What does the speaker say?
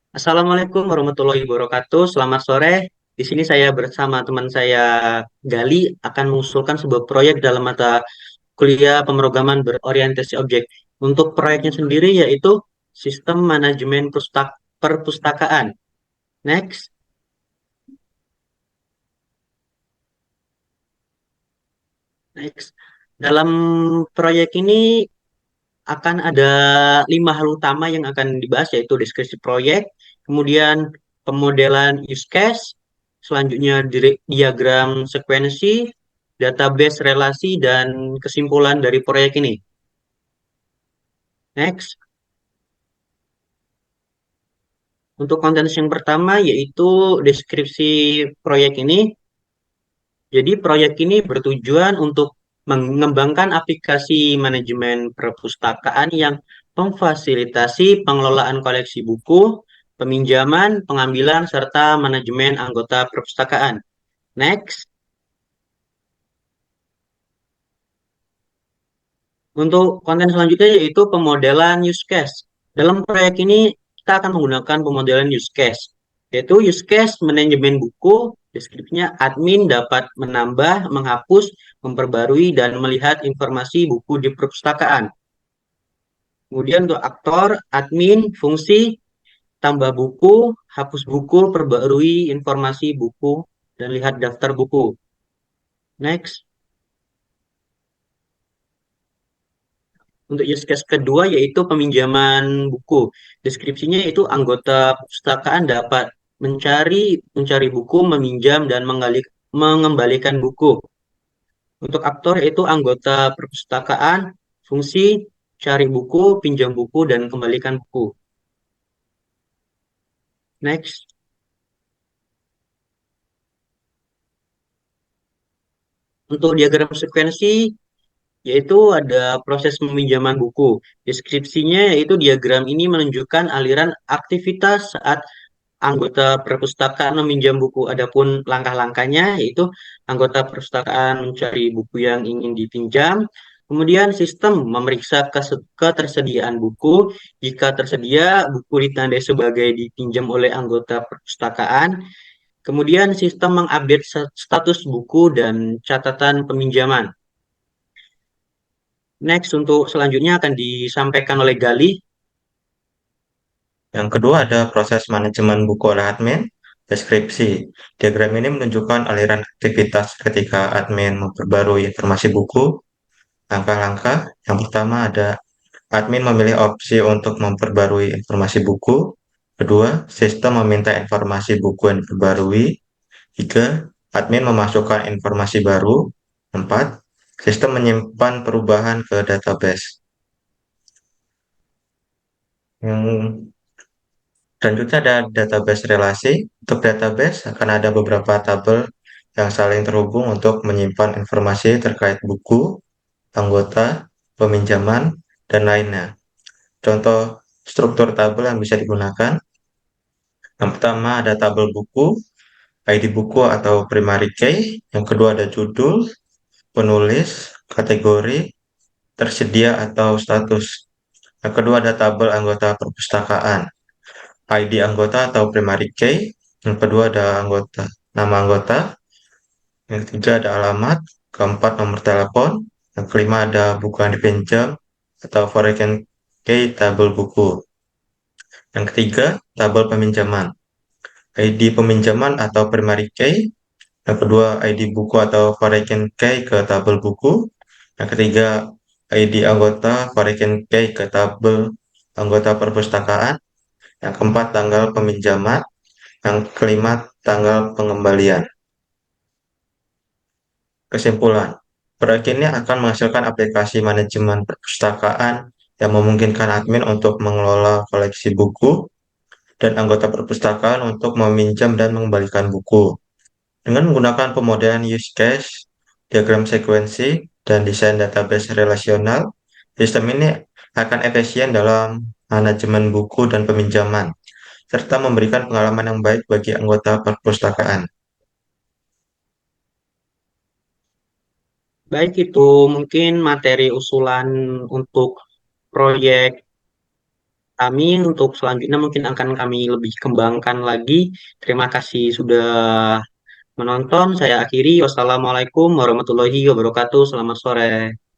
Assalamualaikum warahmatullahi wabarakatuh. Selamat sore. Di sini saya bersama teman saya Gali akan mengusulkan sebuah proyek dalam mata kuliah pemrograman berorientasi objek. Untuk proyeknya sendiri yaitu sistem manajemen perpustakaan. Next, next. Dalam proyek ini akan ada 5 hal utama yang akan dibahas yaitu deskripsi proyek, kemudian pemodelan use case, selanjutnya diagram sekuensi, database relasi, dan kesimpulan dari proyek ini. Next, untuk konten yang pertama yaitu deskripsi proyek ini. Jadi proyek ini bertujuan untuk mengembangkan aplikasi manajemen perpustakaan yang memfasilitasi pengelolaan koleksi buku, peminjaman, pengambilan, serta manajemen anggota perpustakaan. Next, untuk konten selanjutnya yaitu pemodelan use case. Dalam proyek ini kita akan menggunakan pemodelan use case, yaitu use case manajemen buku. Deskripsinya admin dapat menambah, menghapus, memperbarui, dan melihat informasi buku di perpustakaan. Kemudian untuk aktor, admin, fungsi, tambah buku, hapus buku, perbarui informasi buku, dan lihat daftar buku. Next. Untuk use case kedua yaitu peminjaman buku. Deskripsinya yaitu anggota perpustakaan dapat mencari buku, meminjam dan mengembalikan buku. Untuk aktor yaitu anggota perpustakaan, fungsi cari buku, pinjam buku dan kembalikan buku. Next. Untuk diagram sekuensi yaitu ada proses peminjaman buku. Deskripsinya yaitu diagram ini menunjukkan aliran aktivitas saat anggota perpustakaan meminjam buku. Adapun langkah-langkahnya yaitu anggota perpustakaan mencari buku yang ingin dipinjam, kemudian sistem memeriksa ketersediaan buku. Jika tersedia, buku ditandai sebagai dipinjam oleh anggota perpustakaan. Kemudian sistem mengupdate status buku dan catatan peminjaman. Next, untuk selanjutnya akan disampaikan oleh Gali. Yang kedua ada proses manajemen buku oleh admin, deskripsi. Diagram ini menunjukkan aliran aktivitas ketika admin memperbarui informasi buku. Langkah-langkah yang pertama ada admin memilih opsi untuk memperbarui informasi buku. Kedua, sistem meminta informasi buku yang diperbarui. Tiga, admin memasukkan informasi baru. Empat, sistem menyimpan perubahan ke database. Yang Selanjutnya ada database relasi. Untuk database akan ada beberapa tabel yang saling terhubung untuk menyimpan informasi terkait buku, anggota, peminjaman, dan lainnya. Contoh struktur tabel yang bisa digunakan. Yang pertama ada tabel buku, ID buku atau primary key. Yang kedua ada judul, penulis, kategori, tersedia atau status. Yang kedua ada tabel anggota perpustakaan. ID anggota atau primary key. Yang kedua ada nama anggota. Yang ketiga ada alamat. Keempat nomor telepon. Yang kelima ada buku yang dipinjam atau foreign key tabel buku. Yang ketiga tabel peminjaman. ID peminjaman atau primary key. Yang kedua ID buku atau foreign key ke tabel buku. Yang ketiga ID anggota foreign key ke tabel anggota perpustakaan. Yang keempat tanggal peminjaman. Yang kelima, tanggal pengembalian. Kesimpulan, proyek ini akan menghasilkan aplikasi manajemen perpustakaan yang memungkinkan admin untuk mengelola koleksi buku dan anggota perpustakaan untuk meminjam dan mengembalikan buku. Dengan menggunakan pemodelan use case, diagram sekuensi, dan desain database relasional, sistem ini akan efisien dalam manajemen buku dan peminjaman, serta memberikan pengalaman yang baik bagi anggota perpustakaan. Baik itu mungkin materi usulan untuk proyek kami untuk selanjutnya mungkin akan kami lebih kembangkan lagi. Terima kasih sudah menonton. Saya akhiri. Wassalamualaikum warahmatullahi wabarakatuh. Selamat sore.